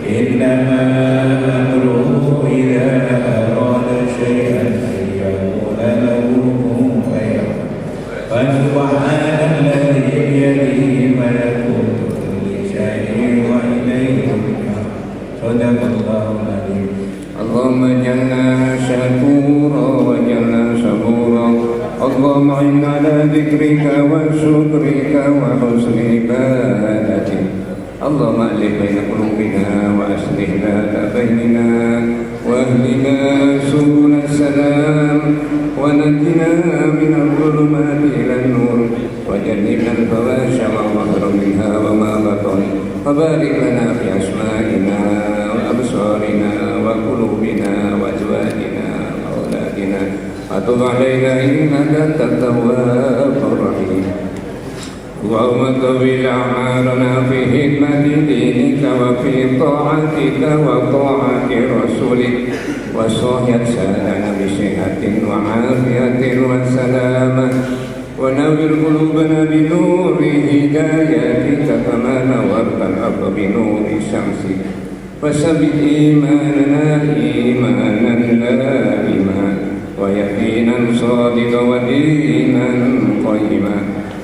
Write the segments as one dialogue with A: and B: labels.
A: إنما أمره إذا أراد شيئا أن يقول له كن فيكون فسبحان الذي بيده ملكوت كل شيء وإليه يرجعون صدق الله العظيم.
B: اللهم اجعلنا شكورا واجعلنا صبورا. اللهم إنا على ذكرك وشكرك وحسن عبادتك. اللهم ألف بين قلوبنا وأصلح ذات بيننا واهدنا سبل السلام ونجنا من الظلمات إلى النور وجنبنا الفواحش ما ظهر منها وما بطن وبارك لنا في أسمائنا وأبصارنا وقلوبنا وأزواجنا وأولادنا وتب علينا إنك أنت التواب الرحيم. اللهم طول أعمارنا في خدمة دينك وفي طاعتك وطاعة رسولك وصحة سادنا بصحة وعافية وسلامة ونور قلوبنا بنور هدايتك كما نورت الأرض بنور شمسك وثبت إيماننا إيمانا دائما ويقينا صادقا ودينا قيما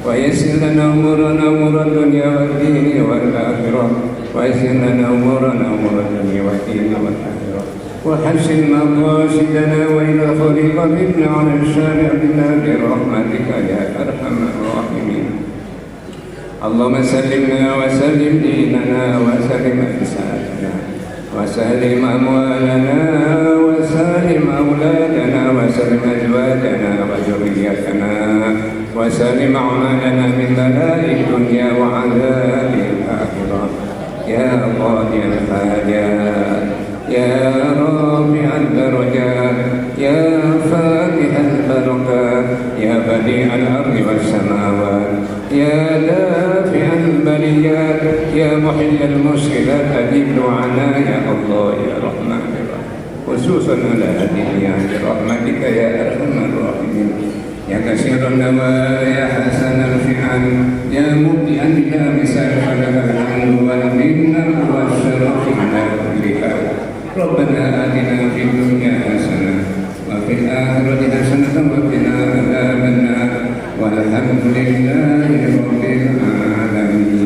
B: ويسر لنا أمورنا أمور الدنيا والدين والآخرة ويسر لنا أمورنا أمور الدنيا والدين والآخرة وحسن مقاصدنا وإلى خلق بنا على الشارع بنا برحمتك يا أرحم الراحمين. اللهم سلمنا وسلم ديننا وسلم أجسادنا وسلم أموالنا وسلم أولادنا وسلم أزواجنا وذريتنا وسلم أعمالنا من بلاء الدنيا وعذاب الآخرة يا قاضي الحاجات يا رافع الدرجات يا فاتح البركات يا بديع الأرض والسماوات يا دافع البليات يا محل المشكلات أجب دعانا يا الله يا رحمن الرحيم خصوصا على هذه برحمتك يا أرحم الراحمين يا كثير النوال يا حسن الفعل يا مبدئا بلا مثال فلك الحمد والمنة والشرف على كل حال. ربنا آتنا في الدنيا حسنة وفي الآخرة حسنة وقنا عذاب النار والحمد لله رب العالمين.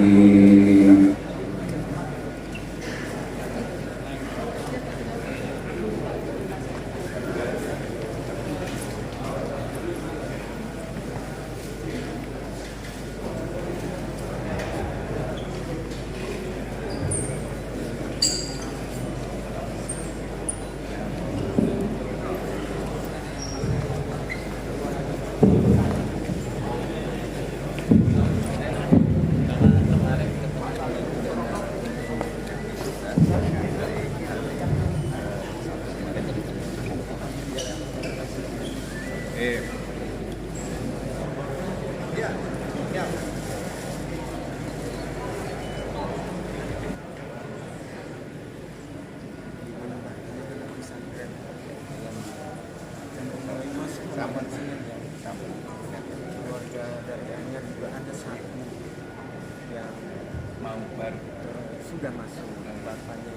C: Keluarga dari Anyar juga ada satu yang mau baru sudah masuk bapaknya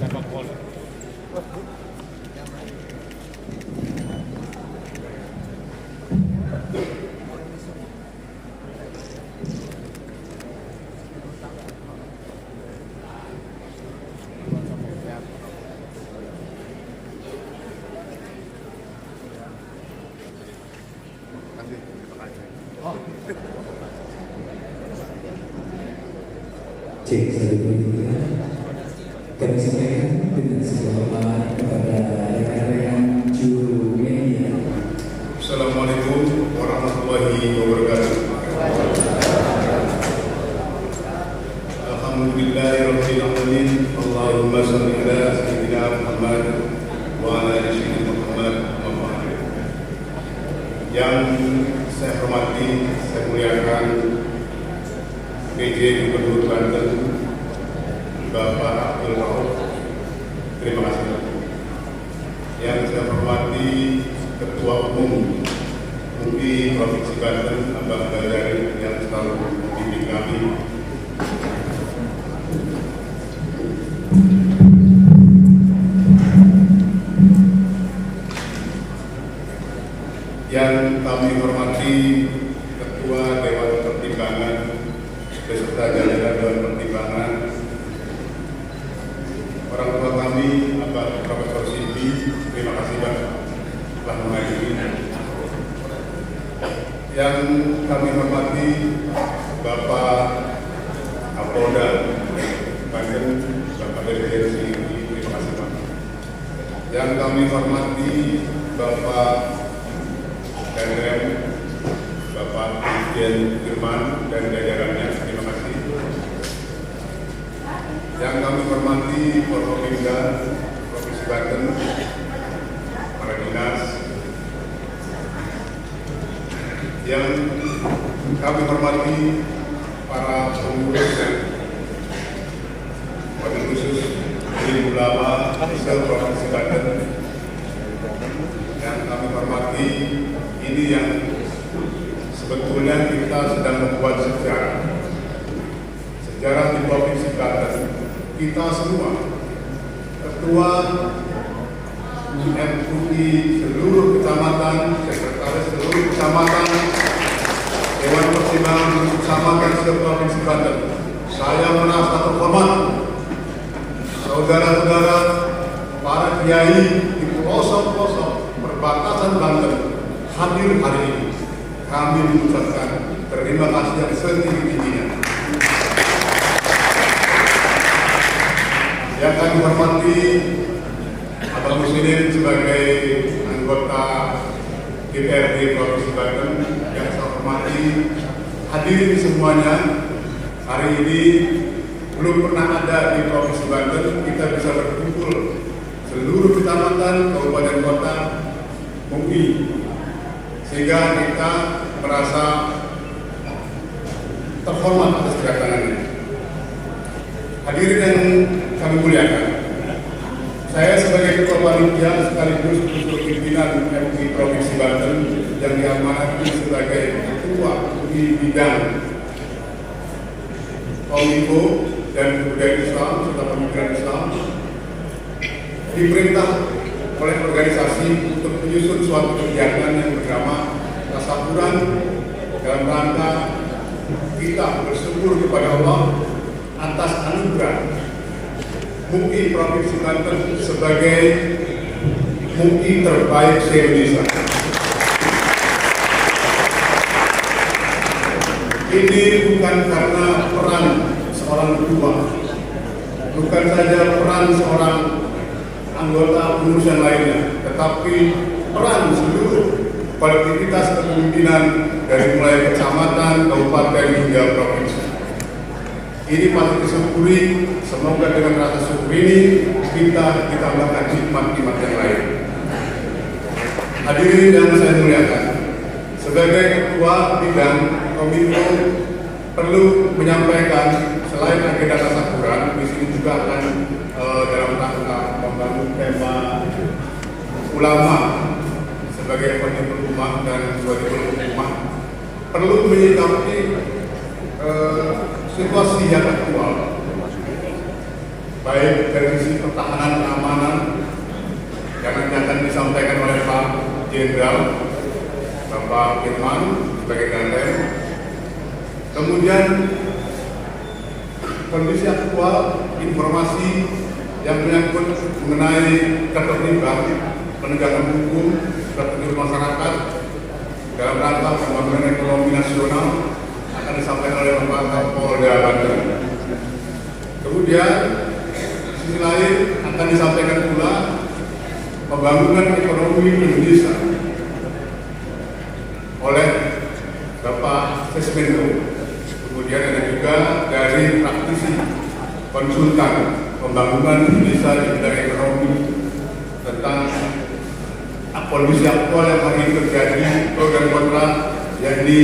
C: dapat pol.
A: Cek selanjutnya kami sampaikan dengan selamat kepada rekan-rekan juru media.
D: Assalamualaikum warahmatullahi wabarakatuh. saya muliakan PJ Gubernur Banten Bapak Abdul Rauf, terima kasih. Yang saya hormati Ketua Umum MUPI Provinsi Banten Abang Badari yang selalu membimbing kami. Yang kami hormati Ketua Dewan Pertimbangan beserta jajaran Dewan Pertimbangan, orang tua kami Bapak Profesor Sindi, terima kasih Pak telah menghadiri. Yang kami hormati Bapak Kapolda Banten, Bapak Dirjen Sindi, terima kasih Pak. Yang kami hormati Bapak Danrem, Bapak Dirjen Firman dan jajarannya, terima kasih. Yang kami hormati Forkopimda Provinsi Banten, para dinas. Yang kami hormati para pengurus dan wabil khusus Alim Ulama se-Provinsi Banten. Yang kami hormati, ini yang sebetulnya kita sedang membuat sejarah di Provinsi Banten. Kita semua, ketua MUI seluruh kecamatan, sekretaris seluruh kecamatan, Dewan Pertimbangan Kecamatan se-Provinsi Banten, saya merasa terhormat. Saudara-saudara, para kiai di pelosok-pelosok perbatasan Banten hadir hari ini. Kami mengucapkan terima kasih yang setinggi-tingginya. Yang kami hormati Abang Muslimin sebagai anggota DPRD Provinsi Banten, yang saya hormati hadirin semuanya. Hari ini belum pernah ada di Provinsi Banten kita bisa berkumpul seluruh kecamatan, kabupaten kota MUPI, sehingga kita merasa terhormat atas kedatangan ini. Hadirin yang kami muliakan, saya sebagai Ketua Panitia sekaligus Ketua Pimpinan MUI Provinsi Banten yang diamanati sebagai Ketua di bidang Kominfo dan Kebudayaan Islam serta Pemikiran Islam, diperintah oleh organisasi untuk menyusun suatu kegiatan yang bernama Tasyakuran dalam rangka kita bersyukur kepada Allah atas anugerah MUPI Provinsi Banten sebagai MUPI terbaik se-Indonesia. Ini bukan karena peran seorang ketua, bukan saja peran seorang anggota pengurus yang lainnya, tetapi peran seluruh kolektivitas kepemimpinan dari mulai kecamatan, kabupaten hingga provinsi. Ini patut disyukuri. Semoga dengan rasa syukur ini kita ditambahkan hikmat-hikmat yang lain. Hadirin yang saya muliakan, sebagai ketua bidang Kominfo perlu menyampaikan selain agenda tasyakuran, di sini juga akan dalam rangka membangun tema ulama sebagai pemimpin umat dan sebagai umat perlu menyikapi situasi yang aktual, baik dari sisi pertahanan keamanan yang nanti akan disampaikan oleh Pak Jenderal Bapak Firman sebagai Danrem, kemudian kondisi aktual, informasi yang menyangkut mengenai keterlibatan penegakan hukum, keterlibatan masyarakat dalam rangka pembangunan ekonomi nasional akan disampaikan oleh Bapak Kapolda Banten. Kemudian di sisi lain akan disampaikan pula pembangunan ekonomi Indonesia oleh Bapak Sesmenko. Kemudian ada juga dari praktisi konsultan pembangunan Indonesia di bidang ekonomi tentang kondisi aktual yang hari ini terjadi, pro dan kontra Jadi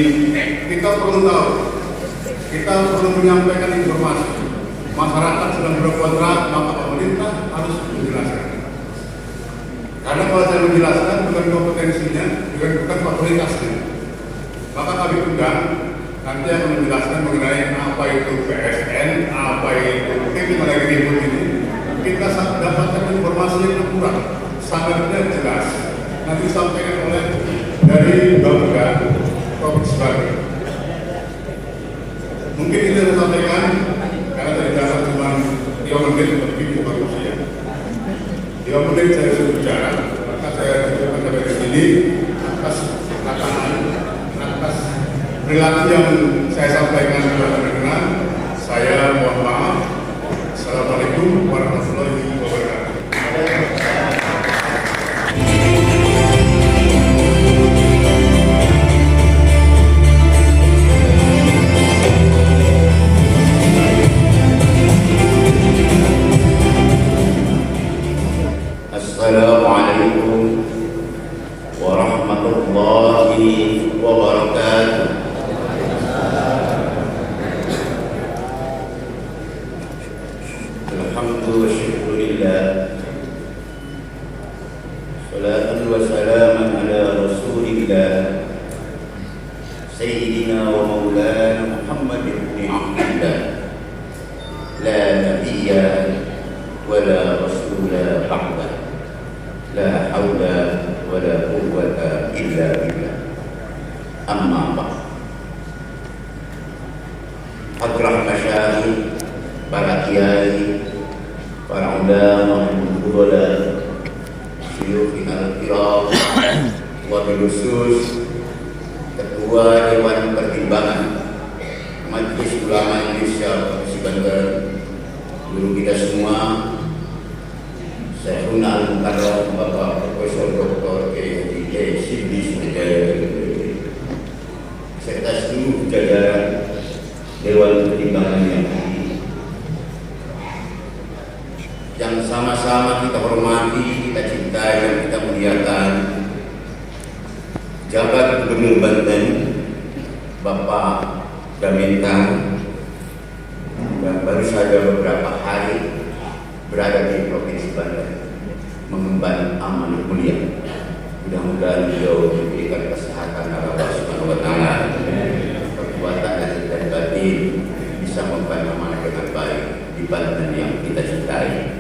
D: kita perlu tahu, kita perlu menyampaikan informasi. Masyarakat sedang berkontra, maka pemerintah harus menjelaskan. Karena kalau saya menjelaskan bukan kompetensinya, bukan otoritasnya, maka kami undang nanti akan menjelaskan mengenai apa itu PSN, apa itu tim lagi ribut ini. Kita dapatkan informasi yang akurat, standarnya jelas. Nanti disampaikan oleh dari Bapeda Provinsi Banten. Mungkin itu saya sampaikan karena tadi dasar cuma 3 menit lebih bukan usia. 3 menit saya sudah bicara, maka saya cukupkan sampai di sini atas perkataan, atas perilaku yang saya sampaikan kepada pendengar. Saya mohon maaf. Assalamualaikum warahmatullahi wabarakatuh.
B: Assalamualaikum warahmatullahi wabarakatuh. Alhamdulillah, salatan wa salaman ala rasulillah Sayyidina wa maulana Muhammad ibn Abdillah, la nabiyya wa la rasula ba'dah, la hawla wa la quwwata illa billah. Amma ba'd. Hadrah masyayikh, para kiai, para ulama, ulama, syuyukh al-kiram, wabil khusus Ketua Dewan Pertimbangan Majelis Ulama Indonesia Provinsi Banten, guru kita semua, Syekhuna Al-Mukarram Bapak Profesor Dr. K.H. Siddi Sumedaya, serta seluruh jajaran Dewan Pertimbangan yang sama-sama kita hormati, kita cintai, dan kita muliakan Jabat Gubernur Banten Bapak Damentang, yang baru saja beberapa hari berada di Provinsi Banten mengemban amanah mulia. Mudah-mudahan beliau diberikan kesehatan Allah Subhanahu wa Ta'ala, kekuatan dan batin, bisa mengemban amanah dengan baik di Banten yang kita cintai.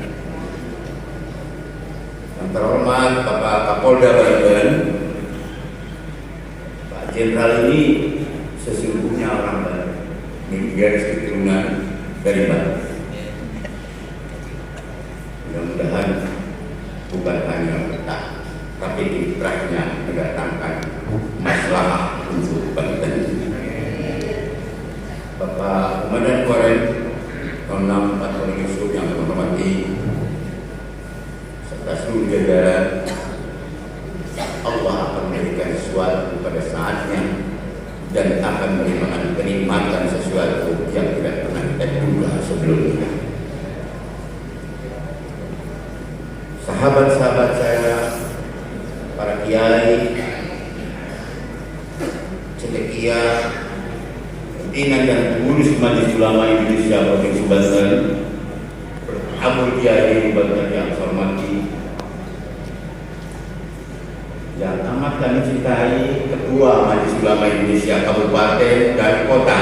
B: Yang terhormat Bapak Kapolda Banten, Pak Jenderal ini sesungguhnya orang Banten, garis keturunan dari Banten. Mudah-mudahan bukan hanya betah, tapi kiprahnya mendatangkan masalah untuk Banten. Bapak Komandan Korem Kolonel Patroli Yusuf yang menghormati, serta seluruh jajaran, Allah akan memberikan sesuatu pada saatnya dan akan memberikan kenikmatan sesuatu yang tidak pernah kita duga sebelumnya. Sahabat-sahabat saya, para kiai, cendekia, pimpinan dan pengurus Majelis Ulama Indonesia Provinsi Banten, Abul Kiai Banten yang saya hormati, yang amat kami cintai, Ketua Majelis Ulama Indonesia Kabupaten dan Kota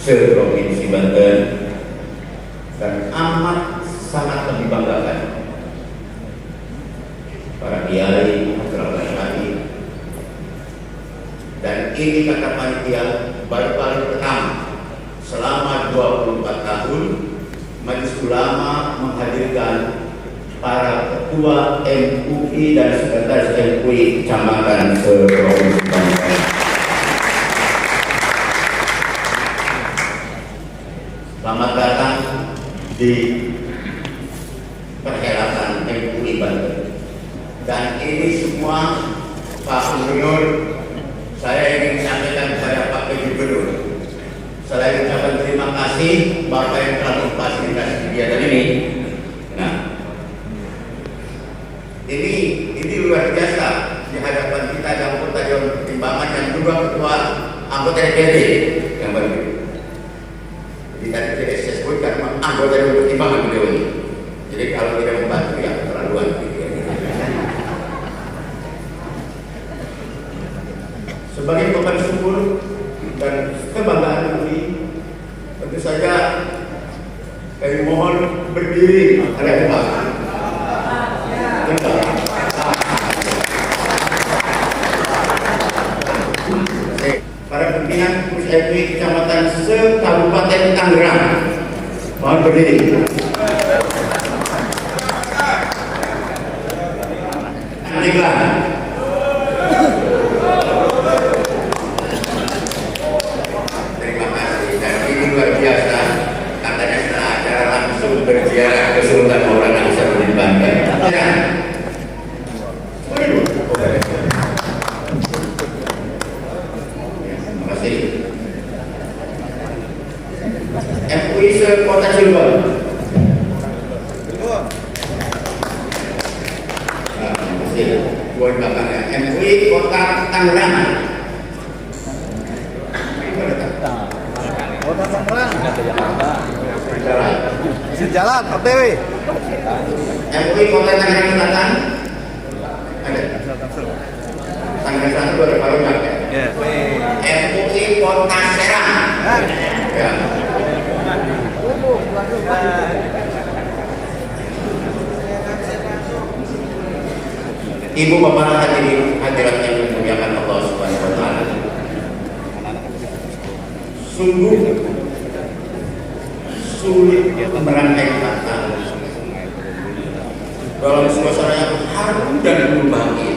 B: se-Provinsi Banten, dan amat sangat kami banggakan para kiai, dan ini kata panitia baru kali pertama selama 24 tahun Majelis Ulama menghadirkan para ketua MUI dan sekretaris MUI kecamatan se-Provinsi Banten. Selamat datang di perhelatan MUI Banten. Dan ini semua Pak Gubernur, saya ingin sampaikan kepada Pak Gubernur, selain ucapan terima kasih Bapak yang telah memfasilitasi kegiatan ini. Nah, ini luar biasa di hadapan kita yang Dewan Pertimbangan yang juga Ketua anggota DPRD yang baru. Jadi tadi tidak saya sebutkan anggota yang pertimbangan beliau ini. Jadi kalau tidak membantu ya keterlaluan. Sebagai ungkapan syukur dan kebanggaan ini, tentu saja kami mohon berdiri oleh Pak. Para pimpinan pengurus FPI Kecamatan se-Kabupaten Tangerang, mohon berdiri. Baiklah. Terima kasih dan ini luar biasa. Katanya setelah acara langsung berziarah ke Sultan Maulana Hasanuddin Banten. Ya. Terima kasih. MUI se-Kota Cirebon. Buat belakangnya MUI Kota Tangerang.
C: Kota Tangerang.
B: Jalan.
C: Sejalan, OTW.
B: MUI Kota Tangerang Selatan. Ada. Tangerang Selatan baru baru nyampe. MUI Kota Serang. Ya. Ibu bapak hadirin hadirat yang dimuliakan Allah Subhanahu wa taala. Sungguh sulit merangkai kata dalam suasana yang harum dan berbahaya.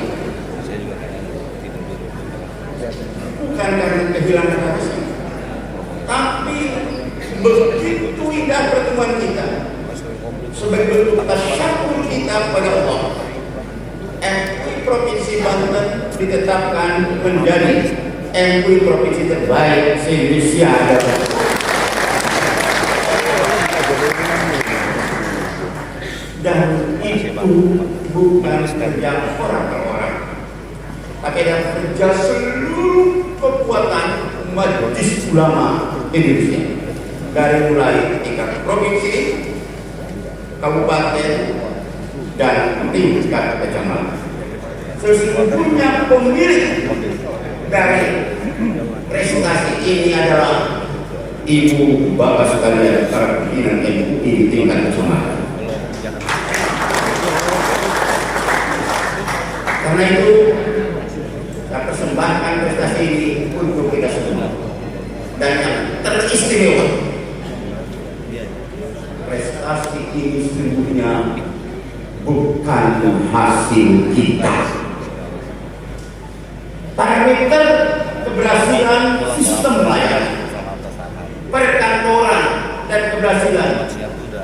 B: Bukan karena kehilangan rasa, tapi begitu indah pertemuan kita sebagai bentuk tasyukur kita pada Allah. MUI Provinsi Banten ditetapkan menjadi MUI Provinsi terbaik se-Indonesia. Dan itu bukan kerja orang per orang, tapi adalah kerja seluruh kekuatan Majelis Ulama Indonesia, dari mulai tingkat provinsi, kabupaten, dan tingkat kecamatan. Sesungguhnya pemilik dari prestasi ini adalah ibu bapak sekalian para pimpinan MUI di tingkat kecamatan. Karena itu saya persembahkan prestasi ini untuk kita semua. Dan yang teristimewa, prestasi ini sesungguhnya bukan hasil kita. Parameter keberhasilan sistem layanan, perkantoran dan keberhasilan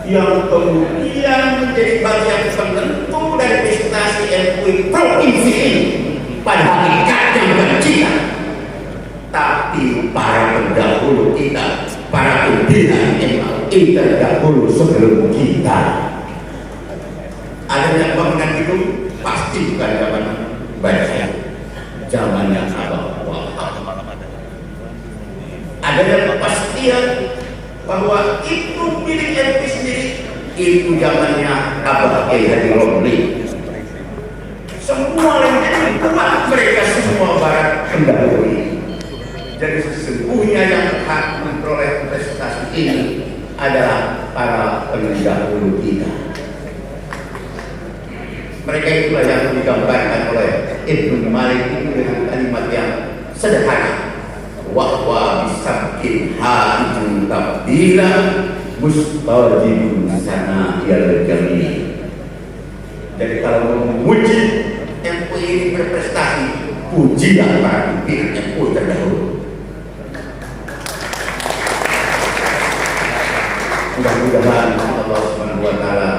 B: yang kemudian menjadi bagian penentu dari prestasi MUI Provinsi ini pada hakikatnya bukan kita, tapi para pendahulu kita, para pimpinan MUI terdahulu sebelum kita. Adanya bangunan itu pasti bukan zaman banyak, zamannya Abah Wahab. Adanya kepastian bahwa itu milik MUI sendiri, itu zamannya Abah Kiai Haji Romli. Semua lainnya buat mereka semua para pendahulu. Jadi sesungguhnya yang hak memperoleh prestasi ini adalah para pendahulu kita. Mereka itulah yang digambarkan oleh Ibnu Malik itu dengan kalimat yang sederhana. Wahwa bisabkin ha'ijun tabdila mustajibun sana yal jamil. Jadi kalau memuji MUI ini berprestasi, pujilah para pimpinan MUI terdahulu. Mudah-mudahan Allah Subhanahu wa taala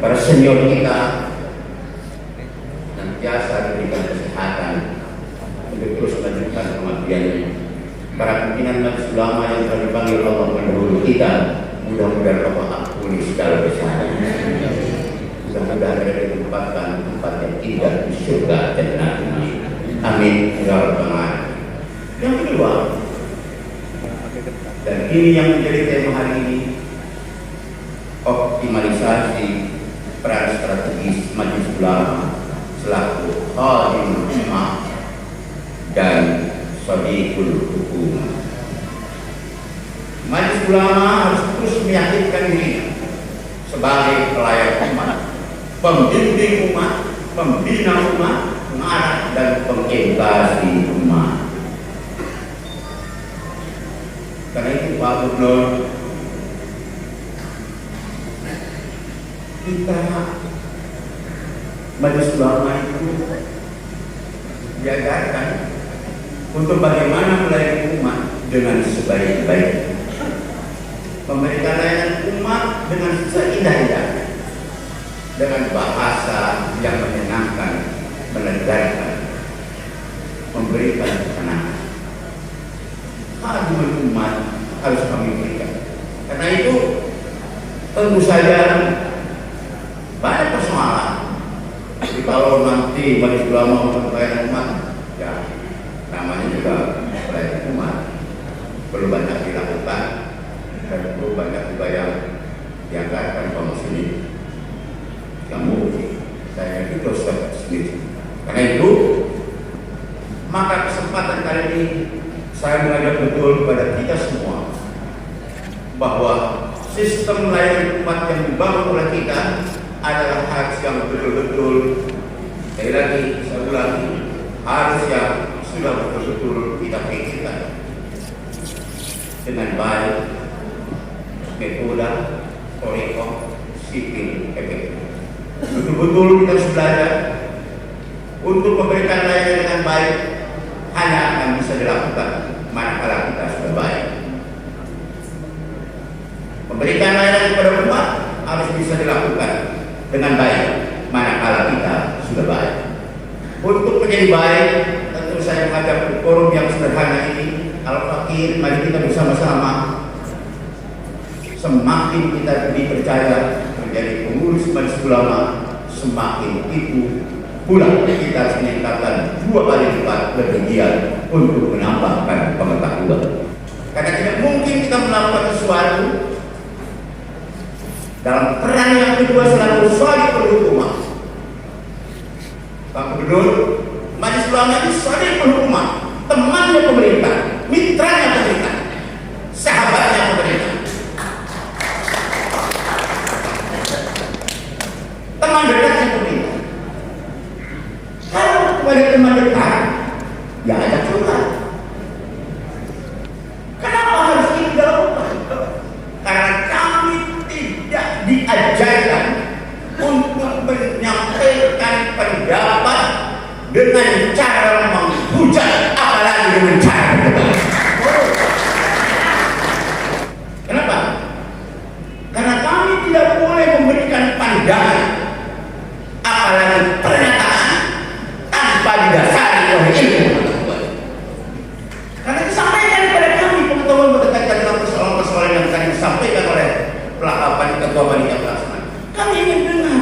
B: para senior kita biasa diberikan kesehatan untuk terus melanjutkan pengabdiannya. Para pimpinan majelis ulama yang telah dipanggil Allah pendahulu kita, mudah-mudahan Allah ampuni segala kesalahannya. Mudah-mudahan mereka ditempatkan tempat yang indah di surga dan nanti. Amin ya rabbal alamin. Yang kedua, Dan ini yang menjadi tema hari ini, optimalisasi peran strategis Majelis Ulama selaku khadimul ummah dan shadiqul hukumah. Majelis Ulama harus terus meyakinkan diri sebagai pelayan umat, pembimbing umat, pembina umat, pengarah dan pengedukasi umat. Karena itu Pak Gubernur, kita Majelis Ulama itu diajarkan untuk bagaimana melayani umat dengan sebaik-baiknya, memberikan layanan umat dengan seindah-indahnya, dengan bahasa yang menyenangkan, menegarkan, memberikan ketenangan. Khadimul umat harus kami berikan. Karena itu tentu saja banyak persoalan. Jadi kalau nanti Majelis Ulama untuk pelayanan umat, ya namanya juga pelayanan umat, perlu banyak dilakukan dan perlu banyak juga yang dianggarkan kaum muslimin. Kamu, saya itu sudah sendiri. Karena itu, maka kesempatan kali ini saya mengajak betul kepada kita semua bahwa sistem layanan umat yang dibangun oleh kita adalah harus yang betul-betul, sekali lagi saya ulangi, harus yang sudah betul-betul kita pikirkan dengan baik, metode, toriko, sipil, efektif. Betul-betul kita harus belajar untuk memberikan layanan dengan baik, hanya akan bisa dilakukan manakala kita sudah baik. Memberikan layanan kepada umat harus bisa dilakukan dengan baik manakala kita sudah baik. Untuk menjadi baik, tentu saya mengajak forum yang sederhana ini, Al-Fakir, mari kita bersama-sama semakin kita dipercaya menjadi pengurus Majelis Ulama, semakin itu pula kita harus meningkatkan 2 kali lipat lebih giat untuk menambahkan pengetahuan. Karena tidak mungkin kita melakukan sesuatu dalam peran yang kedua selalu shadiqul hukumah. Pak Gubernur, Majelis Ulama itu shadiqul hukumah, temannya pemerintah, mitranya pemerintah, sahabatnya pemerintah. Teman dekatnya pemerintah. Kalau kepada teman dekat, ya ada curhat. Kenapa harus ini dilakukan? Karena kami tidak diajarkan untuk menyampaikan pendapat dengan cara menghujat, apalagi dengan cara berdebat. Kenapa? Karena kami tidak boleh memberikan pandangan, apalagi pernyataan tanpa didasari oleh ilmu. Karena disampaikan kepada kami pengetahuan berkaitan dengan persoalan-persoalan yang tadi disampaikan oleh ketua panitia pelaksana. Kami ingin dengar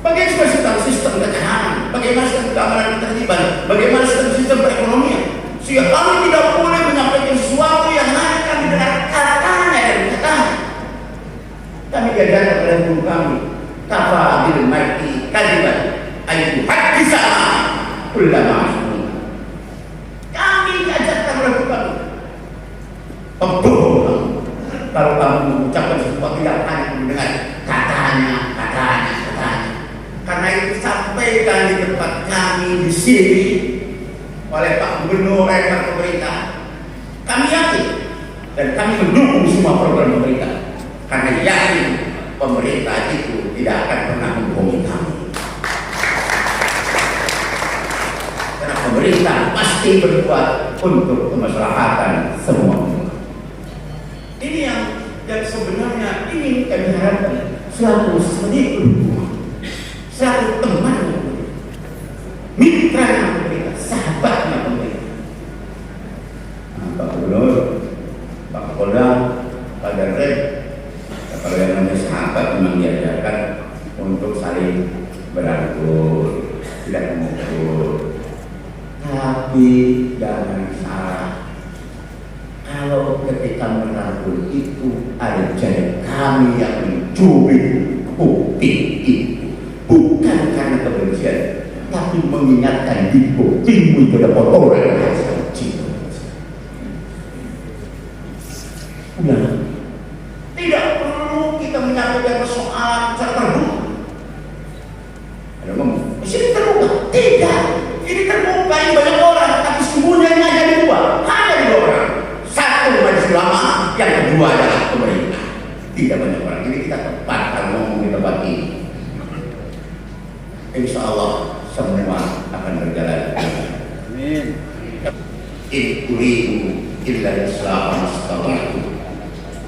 B: bagaimana sistem ketahanan, bagaimana sistem keamanan ketertiban, bagaimana sistem perekonomian. Sehingga kami tidak boleh menyampaikan sesuatu yang hanya kami dengar katanya dan katanya. Kami diajarkan oleh guru kami, kafa bil mar'i kadiban ayu hadis sama ulama. Kami diajarkan oleh guru kami, pembohong kalau kamu mengucapkan sesuatu tidak hanya mendengar katanya. Karena itu sampaikan di tempat kami di sini oleh Pak Gubernur dan pemerintah. Kami yakin dan kami mendukung semua program pemerintah. Karena yakin pemerintah itu tidak akan pernah membohongi kami. Karena pemerintah pasti berbuat untuk kemaslahatan semua. Ini yang sebenarnya ingin kami harapkan selalu seperti itu, selalu teman mitra pemerintah, sahabatnya pemerintah. Pak Gubernur, Pak Kapolda, Pak Dirjen, kalau yang namanya sahabat memang diajarkan untuk saling berangkul, tidak memukul. Tapi jangan salah, kalau kalau ketika merangkul itu ada jari kami yang mencuri bukti itu, bukan karena kebencian, tapi mengingatkan di buktimu itu ada orang yang sangat cinta. Udah, tidak perlu kita menyampaikan persoalan secara terbuka. Ada ngomong, ini terbuka? Tidak, ini terbuka ini banyak orang, tapi semuanya ada dua, hanya dua orang. Satu majelis ulama, yang kedua adalah pemerintah. Tidak banyak orang. Jadi kita tempatkan ngomong di tempat ini. Insya Allah semua akan berjalan.
C: Amin.
B: In uridu illa al-islam mastata'tu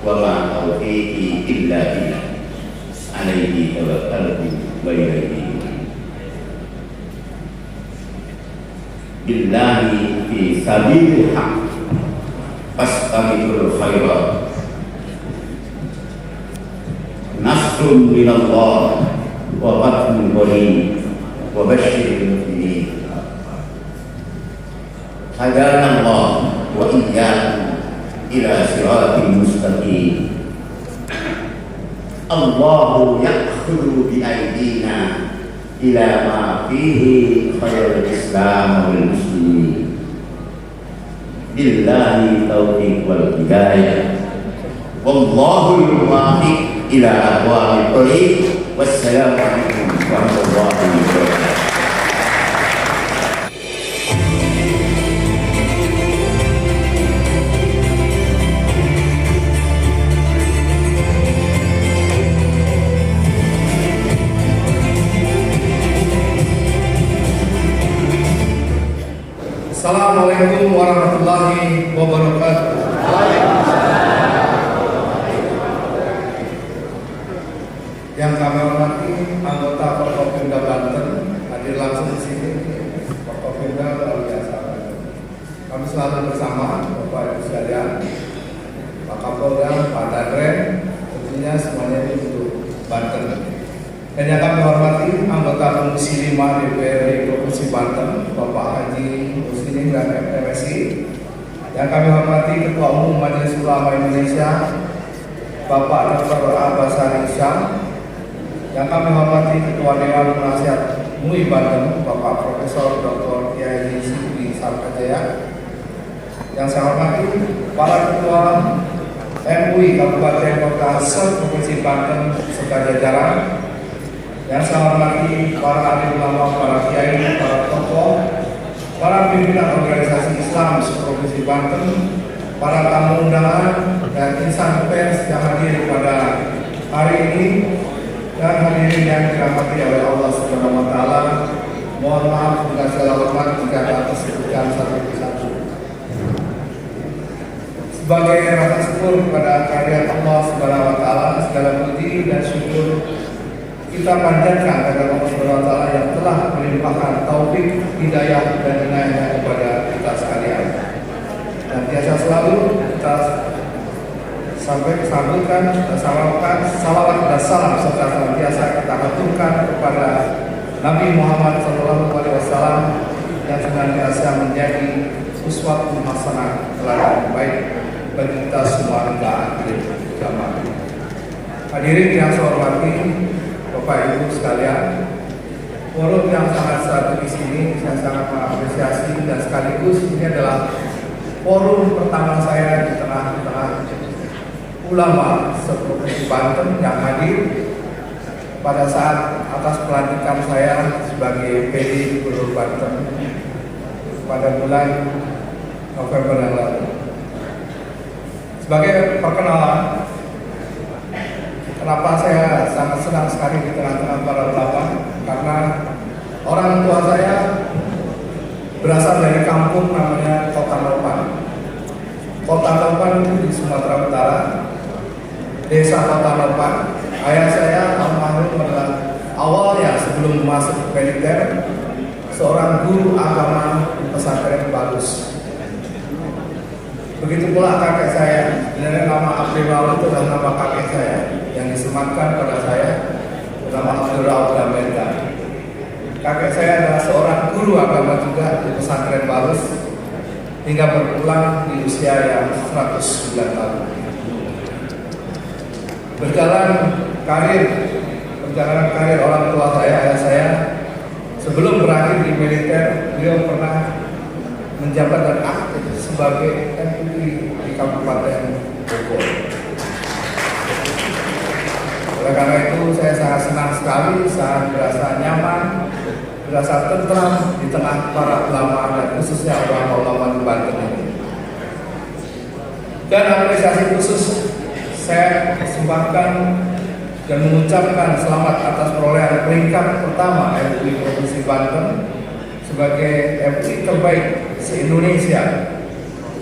B: wa ma taufiqi illa billah. Alaihi tawakkaltu wa ilaihi billahi fi sabilil haq fastabiqul khairat nasrun minallah wa fathun qarib wa basyiril mu'minin. Hadana Allah wa iyyakum ila siratin mustaqim. Allahu ya'khudhu bi aydina ila ma fihi khairul Islam wal muslimin. Billahi taufiq wal hidayah. Wallahu muwaffiq ila aqwamit thoriq. Wassalamualaikum warahmatullahi wabarakatuh.
D: Assalamualaikum warahmatullahi wabarakatuh. Yang kami hormati anggota Forkopimda Banten hadir langsung di sini. Forkopimda luar biasa. Kami selalu bersama Bapak Ibu sekalian, Pak Kapolda, Pak Danrem, tentunya semuanya ini untuk Banten. Dan yang kami hormati anggota Komisi 5 DPRD Provinsi Banten, Bapak Haji Muslimin dan MSI. Yang kami hormati Ketua Umum Majelis Ulama Indonesia, Bapak Dr. Abbas Syam. Yang kami hormati Ketua Dewan Penasihat MUI Banten, Bapak Profesor Dr. Kiai Siti Sarkajaya. Yang saya hormati para Ketua MUI Kabupaten Kota se-Provinsi Banten serta jajaran. Yang saya hormati para alim ulama, para kiai, para tokoh, para pimpinan organisasi Islam se-Provinsi Banten, para tamu undangan dan insan pers yang hadir pada hari ini, dan hadirin yang dirahmati oleh Allah Subhanahu wa taala. Mohon maaf dengan segala hormat jika tak tersebutkan satu persatu. Sebagai rasa syukur kepada kehadirat Allah Subhanahu wa taala, segala puji dan syukur kita panjatkan kepada Allah Subhanahu wa taala yang telah melimpahkan taufik, hidayah dan inayahnya kepada kita sekalian. Dan biasa selalu kita sampai sambutkan, salawat dan salam serta senantiasa kita haturkan kepada Nabi Muhammad SAW yang senantiasa menjadi uswatun hasanah, teladan baik bagi kita semua hingga akhir zaman. Hadirin yang saya hormati, Bapak Ibu sekalian, forum yang sangat strategis ini saya sangat mengapresiasi, dan sekaligus ini adalah forum pertama saya di tengah-tengah ulama se-Provinsi Banten yang hadir pada saat atas pelantikan saya sebagai PJ Gubernur Banten pada bulan November yang lalu. Sebagai perkenalan, kenapa saya sangat senang sekali di tengah-tengah para ulama, karena orang tua saya berasal dari kampung namanya Kota Lopan. Kota Lopan itu di Sumatera Utara. Desa Kota Lopan. Ayah saya almarhum adalah awalnya sebelum masuk militer seorang guru agama di pesantren Bagus. Begitu pula kakek saya, dengan nama Abdul Rauf itu adalah nama kakek saya yang disematkan pada saya bernama Abdul Rauf Damerga. Kakek saya adalah seorang guru agama juga di pesantren Bagus
E: hingga berpulang di usia yang 109 tahun. Perjalanan karir orang tua saya, ayah saya, sebelum berakhir di militer, beliau pernah menjabat dan aktif sebagai MUI di Kabupaten Bogor. Oleh karena itu saya sangat senang sekali, sangat berasa nyaman, berasa tentram di tengah para ulama dan khususnya ulama di Banten ini. Dan apresiasi khusus saya persembahkan dan mengucapkan selamat atas perolehan peringkat pertama MUI Provinsi Banten sebagai MUI terbaik se-Indonesia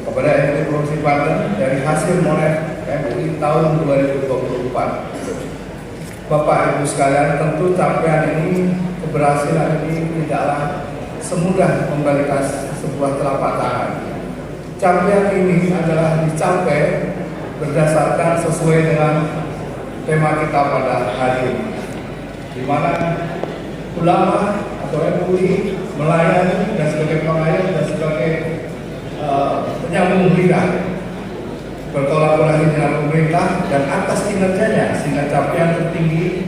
E: kepada MUI Provinsi Banten dari hasil Monef MUI tahun 2024. Bapak Ibu sekalian, tentu capaian ini, keberhasilan ini tidaklah semudah membalikan sebuah telapak tangan. Capaian ini adalah dicapai berdasarkan sesuai dengan tema kita pada hari ini, di mana ulama atau MUI melayani dan sebagai pengayom dan sebagai penyambung lidah, berkolaborasi dengan pemerintah dan atas kinerjanya sehingga capaian tertinggi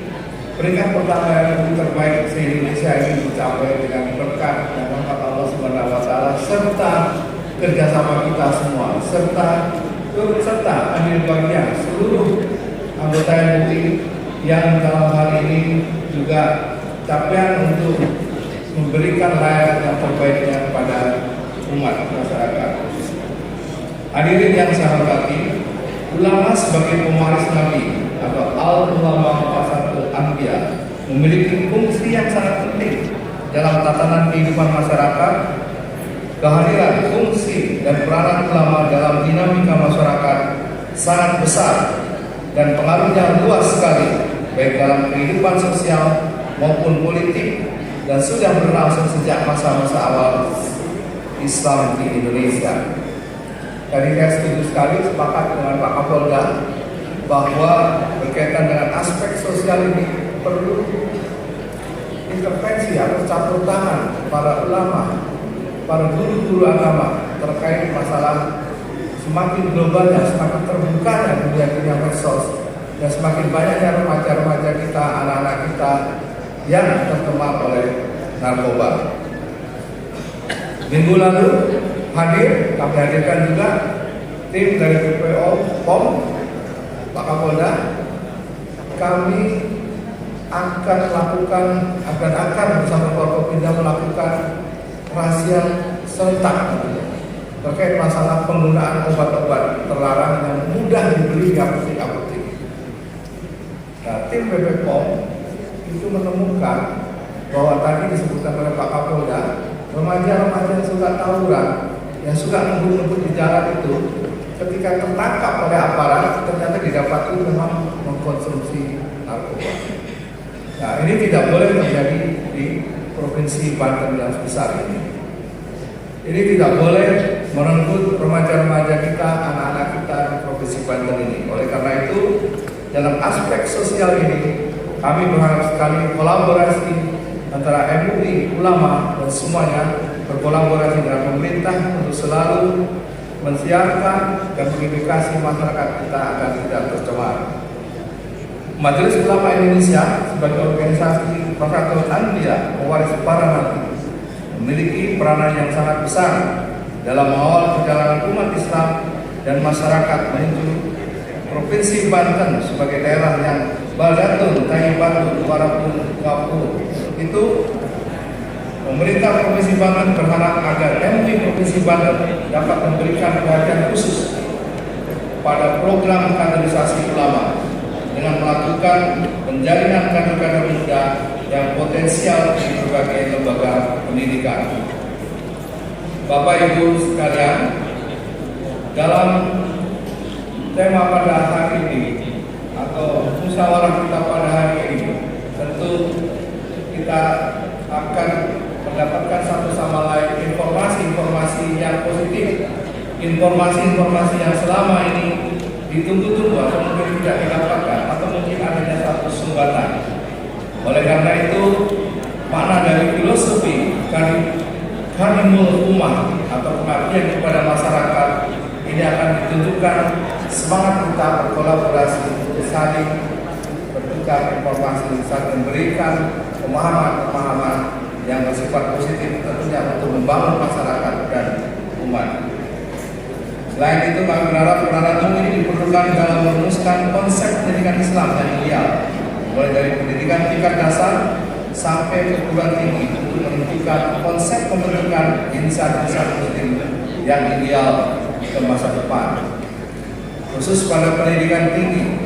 E: peringkat pertama yang terbaik se-Indonesia ini dicapai dengan berkat dan rahmat Allah Subhanahu wa taala serta kerjasama kita semua serta adil bagian seluruh anggota MUI yang dalam hal ini juga capaian untuk memberikan layanan yang terbaiknya kepada umat masyarakat. Hadirin yang saya hormati, ulama sebagai pewaris Nabi atau al-ulama warasatul anbiya memiliki fungsi yang sangat penting dalam tatanan kehidupan masyarakat. Kehadiran, fungsi, dan peranan ulama dalam dinamika masyarakat sangat besar dan pengaruhnya luas sekali baik dalam kehidupan sosial maupun politik dan sudah berlangsung sejak masa-masa awal Islam di Indonesia. Tadi saya setuju sekali sepakat dengan Pak Kapolda bahwa berkaitan dengan aspek sosial ini perlu intervensi atau campur tangan para ulama, para guru-guru agama terkait masalah semakin globalnya, semakin terbukanya dunia medsos dan semakin banyaknya remaja-remaja kita, anak-anak kita yang tercemar oleh narkoba. Minggu lalu kami hadirkan juga tim dari BPO POM, Pak Kapolda. Kami akan bersama Forkopimda melakukan razia serentak terkait masalah penggunaan obat-obat terlarang yang mudah dibeli di apotek. Nah, tim BPOM itu menemukan bahwa tadi disebutkan oleh Pak Kapolda, remaja-remaja yang suka tawuran, yang suka ngebut-ngebut di jalan itu, ketika tertangkap oleh aparat ternyata didapati memang mengkonsumsi narkoba. Nah, ini tidak boleh terjadi di Provinsi Banten yang sebesar ini. Ini tidak boleh merenggut remaja-remaja kita, anak-anak kita di Provinsi Banten ini. Oleh karena itu, dalam aspek sosial ini, kami berharap sekali kolaborasi antara MUI, ulama, dan semuanya berkolaborasi dengan pemerintah untuk selalu mensiarkan dan mengedukasi masyarakat kita agar tidak tercemar. Majelis Ulama Indonesia sebagai organisasi Warasatul Anbiya, pewaris para nabi, memiliki peranan yang sangat besar dalam mengawal perjalanan umat Islam dan masyarakat menuju Provinsi Banten sebagai daerah yang baldatun, thayyibatun, warabun, ghafur. Itu pemerintah Provinsi Banten berharap agar MUI Provinsi Banten dapat memberikan perhatian khusus pada program kaderisasi ulama dengan melakukan penjalinan kader-kader muda yang potensial di berbagai lembaga pendidikan. Bapak Ibu sekalian, dalam tema pada hari ini atau musyawarah kita pada hari ini, tentu kita akan mendapatkan satu sama lain informasi-informasi yang positif, informasi-informasi yang selama ini ditunggu-tunggu atau mungkin tidak didapatkan atau mungkin adanya satu sumbatan. Oleh karena itu, makna dari filosofi Karimul Ummah atau pengabdian kepada masyarakat ini akan ditunjukkan semangat kita berkolaborasi untuk saling bertukar informasi, saling memberikan pemahaman-pemahaman yang bersifat positif tentunya untuk membangun masyarakat dan umat. Selain itu, kami berharap peranan ini diperlukan dalam merumuskan konsep pendidikan Islam yang ideal, mulai dari pendidikan tingkat dasar sampai perguruan tinggi untuk menentukan konsep pembentukan insan-insan muslim yang ideal ke masa depan. Khusus pada pendidikan tinggi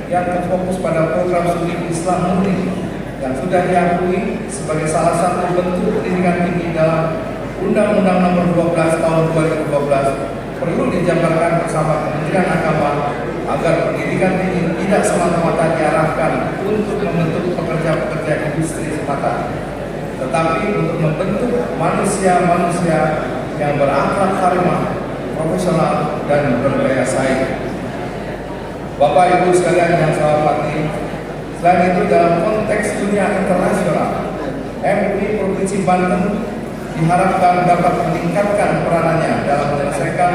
E: yang berfokus pada program studi Islam murni yang sudah diakui sebagai salah satu bentuk pendidikan tinggi dalam Undang-Undang Nomor 12 Tahun 2012 perlu dijabarkan bersama Kementerian Agama agar pendidikan tinggi tidak semata-mata diarahkan untuk membentuk pekerja-pekerja industri semata, tetapi untuk membentuk manusia-manusia yang berakhlak karimah, profesional dan berdaya saing. Bapak Ibu sekalian yang saya hormati, selain itu dalam konteks dunia internasional, MUI Provinsi Banten diharapkan dapat meningkatkan peranannya dalam menyelesaikan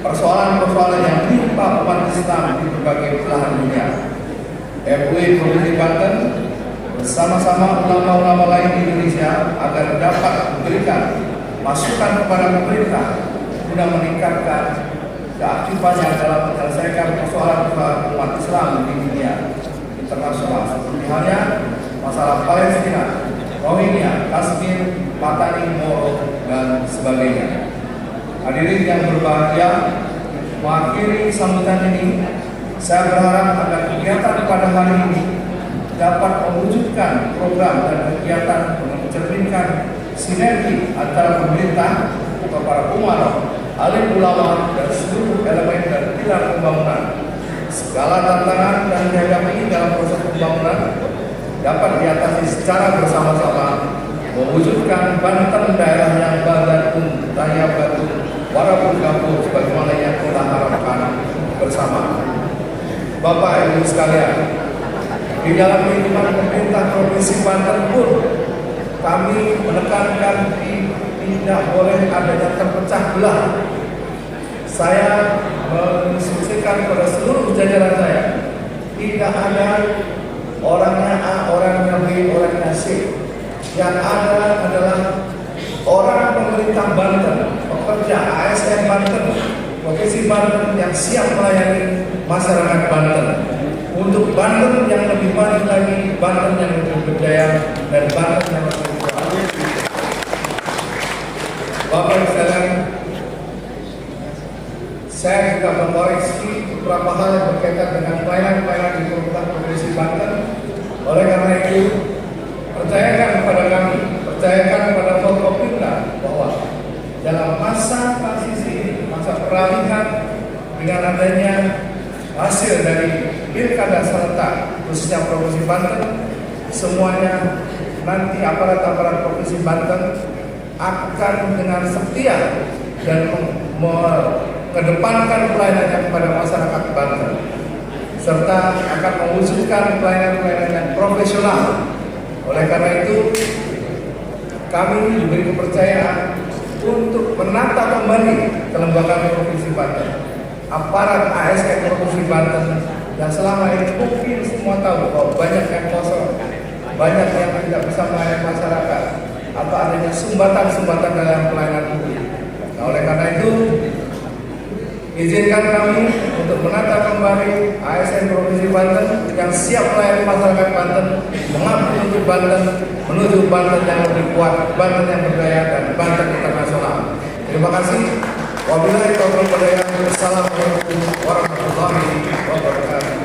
E: persoalan-persoalan yang menimpa umat Islam di berbagai belahan dunia. MUI Provinsi Banten bersama-sama ulama-ulama lain di Indonesia agar dapat memberikan masukan kepada pemerintah guna meningkatkan keaktifannya dalam menyelesaikan persoalan-persoalan umat Islam di dunia internasional, seperti halnya masalah Palestina, Rohingya, Kashmir, Patani, Moro, dan sebagainya. Hadirin yang berbahagia, mengakhiri sambutan ini, saya berharap agar kegiatan pada hari ini dapat mewujudkan program dan kegiatan untuk mencerminkan sinergi antara pemerintah, para umat, alim ulama, dan seluruh elemen dan pilar pembangunan. Segala tantangan dan dihadapi dalam proses pembangunan dapat diatasi secara bersama-sama, mewujudkan Banten daerah yang badatun, tayabatun, warabun gabur sebagaimana yang kita harapkan bersama. Bapak Ibu sekalian, di dalam lingkungan pemerintah Provinsi Banten pun kami menekankan tidak boleh adanya terpecah belah. Saya menginstruksikan kepada seluruh jajaran saya, tidak ada orangnya A, orangnya B, orangnya C. Yang ada adalah orang pemerintah Banten, pekerja ASN Banten, Provinsi Banten yang siap melayani masyarakat Banten. Untuk Banten yang lebih maju lagi, Banten yang lebih berdaya, dan Banten yang lebih bagus. Bapak sekalian, saya juga mengkoreksi beberapa hal yang berkaitan dengan pelayanan-pelayanan di Provinsi Banten. Oleh karena itu, percayakan kepada kami, percayakan kepada Forkopimda bahwa dalam masa transisi ini, masa peralihan dengan adanya hasil dari pilkada serentak khususnya Provinsi Banten, semuanya nanti aparat-aparat Provinsi Banten akan dengan setia dan mengedepankan pelayanannya kepada masyarakat Banten, serta akan mewujudkan pelayanan-pelayanan yang profesional. Oleh karena itu, kami diberi kepercayaan untuk menata kembali kelembagaan Provinsi Banten. Aparat ASN Provinsi Banten yang selama ini mungkin semua tahu bahwa banyak yang kosong, banyak yang tidak bisa melayani masyarakat, atau adanya sumbatan-sumbatan dalam pelayanan publik. Nah, oleh karena itu, izinkan kami untuk menata kembali ASN Provinsi Banten yang siap melayani masyarakat Banten, mengabdi untuk Banten, menuju Banten yang lebih kuat, Banten yang berdaya, dan Banten internasional. Terima kasih. Wabillahi taufiq wal hidayah. Wassalamualaikum warahmatullahi wabarakatuh.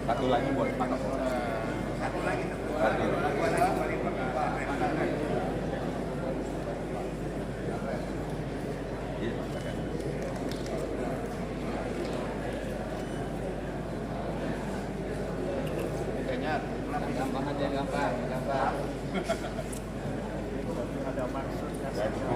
C: Satu lagi buat Pak Kapolres. Satu lagi. Kayaknya gampang aja, gampang. Ada maksudnya.